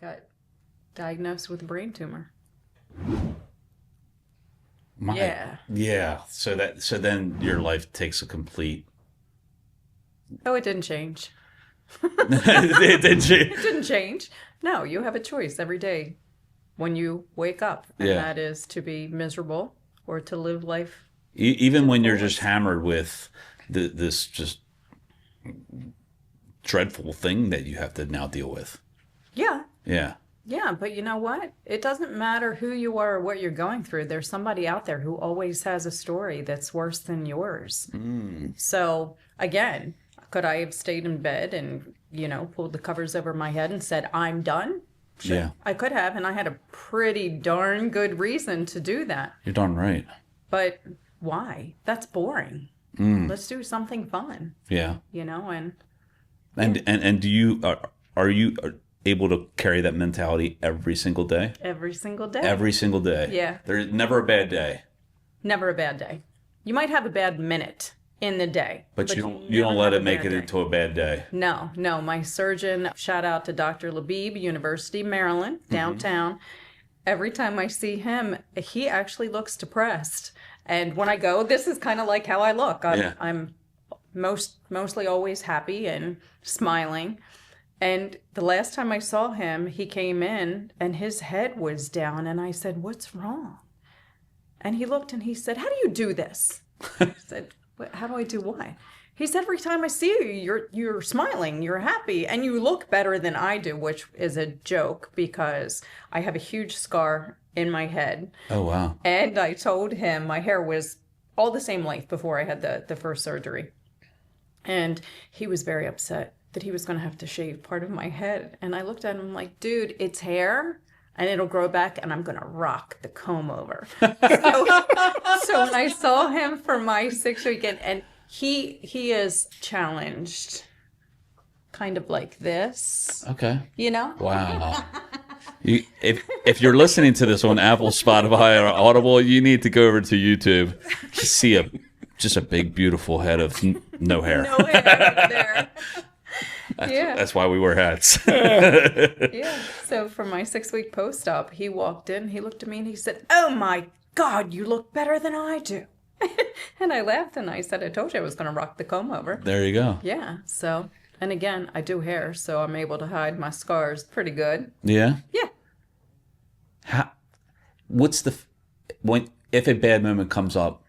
got diagnosed with a brain tumor. Yeah. Yeah. So then your life takes a complete. Oh, it didn't change. It didn't change. It didn't change. No, you have a choice every day when you wake up, and that is to be miserable or to live life. Even when you're just hammered with this just dreadful thing that you have to now deal with. Yeah. Yeah. Yeah, but you know what? It doesn't matter who you are or what you're going through. There's somebody out there who always has a story that's worse than yours. So, again, could I have stayed in bed and, pulled the covers over my head and said, I'm done? Sure. Yeah. I could have, and I had a pretty darn good reason to do that. You're darn right. But why? That's boring. Let's do something fun. Yeah. And do you are you able to carry that mentality every single day? Every single day. Every single day. Yeah. There's never a bad day. Never a bad day. You might have a bad minute in the day. But you don't let it make it into a bad day. No. My surgeon, shout out to Dr. Labib, University of Maryland, downtown. Every time I see him, he actually looks depressed. And when I go, this is kind of like how I look. I'm mostly always happy and smiling. And the last time I saw him, he came in and his head was down. And I said, what's wrong? And he looked and he said, how do you do this? I said, how do I do what? He said, every time I see you, you're smiling, you're happy, and you look better than I do, which is a joke because I have a huge scar in my head. Oh, wow. And I told him my hair was all the same length before I had the first surgery. And he was very upset that he was going to have to shave part of my head. And I looked at him like, dude, it's hair and it'll grow back and I'm going to rock the comb over. So when I saw him for my 6th weekend, and he is challenged kind of like this. Okay. Wow. If you're listening to this on Apple, Spotify, or Audible, you need to go over to YouTube to see just a big, beautiful head of no hair. No hair up there. That's why we wear hats. Yeah. So for my 6-week post-op, he walked in, he looked at me and he said, oh my God, you look better than I do. And I laughed and I said, I told you I was going to rock the comb over. There you go. Yeah. So, and again, I do hair, so I'm able to hide my scars pretty good. Yeah? Yeah. If a bad moment comes up,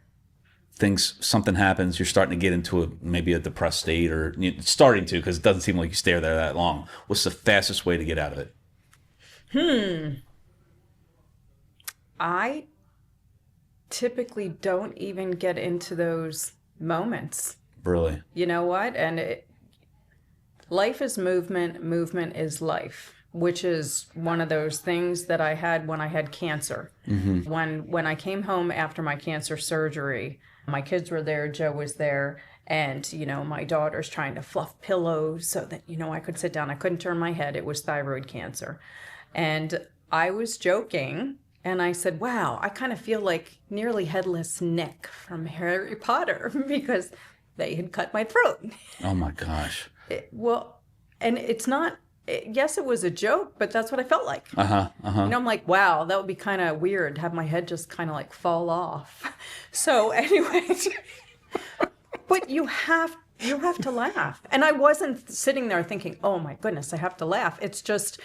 something happens, you're starting to get into maybe a depressed state, or starting to, because it doesn't seem like you stay there that long. What's the fastest way to get out of it? I typically don't even get into those moments. Really? You know what? And life is movement. Movement is life, which is one of those things that I had when I had cancer. When I came home after my cancer surgery, my kids were there, Joe was there, and, my daughter's trying to fluff pillows so that, I could sit down. I couldn't turn my head. It was thyroid cancer. And I was joking, and I said, wow, I kind of feel like nearly headless Nick from Harry Potter because they had cut my throat. Oh, my gosh. And it's not, yes, it was a joke, but that's what I felt like. I'm like, wow, that would be kind of weird, have my head just kind of like fall off. So anyway, but you have to laugh. And I wasn't sitting there thinking, oh my goodness, I have to laugh. It's just,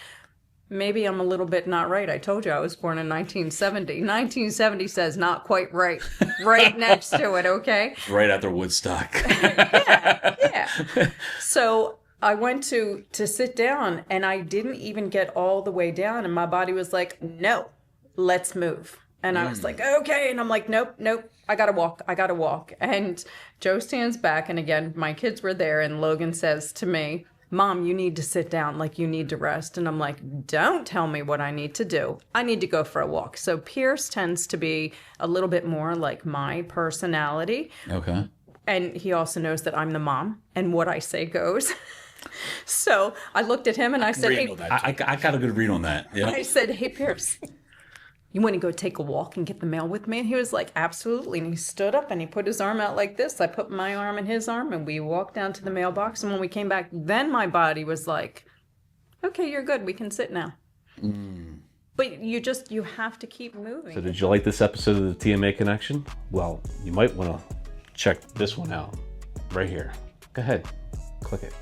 maybe I'm a little bit not right. I told you I was born in 1970. 1970 says not quite right next to it, okay? Right after Woodstock. Yeah. So I went to sit down, and I didn't even get all the way down, and my body was like, no, let's move. And I was like, okay. And I'm like, nope, I gotta walk. And Joe stands back, and again, my kids were there, and Logan says to me, Mom, you need to sit down, like you need to rest. And I'm like, don't tell me what I need to do. I need to go for a walk. So Pierce tends to be a little bit more like my personality. Okay. And he also knows that I'm the mom, and what I say goes. So I looked at him and I said, hey, I got a good read on that. Yeah. I said, hey, Pierce, you want to go take a walk and get the mail with me? And he was like, absolutely. And he stood up and he put his arm out like this. I put my arm in his arm and we walked down to the mailbox. And when we came back, then my body was like, okay, you're good. We can sit now. But you have to keep moving. So did you like this episode of the TMA Connection? Well, you might want to check this one out right here. Go ahead, click it.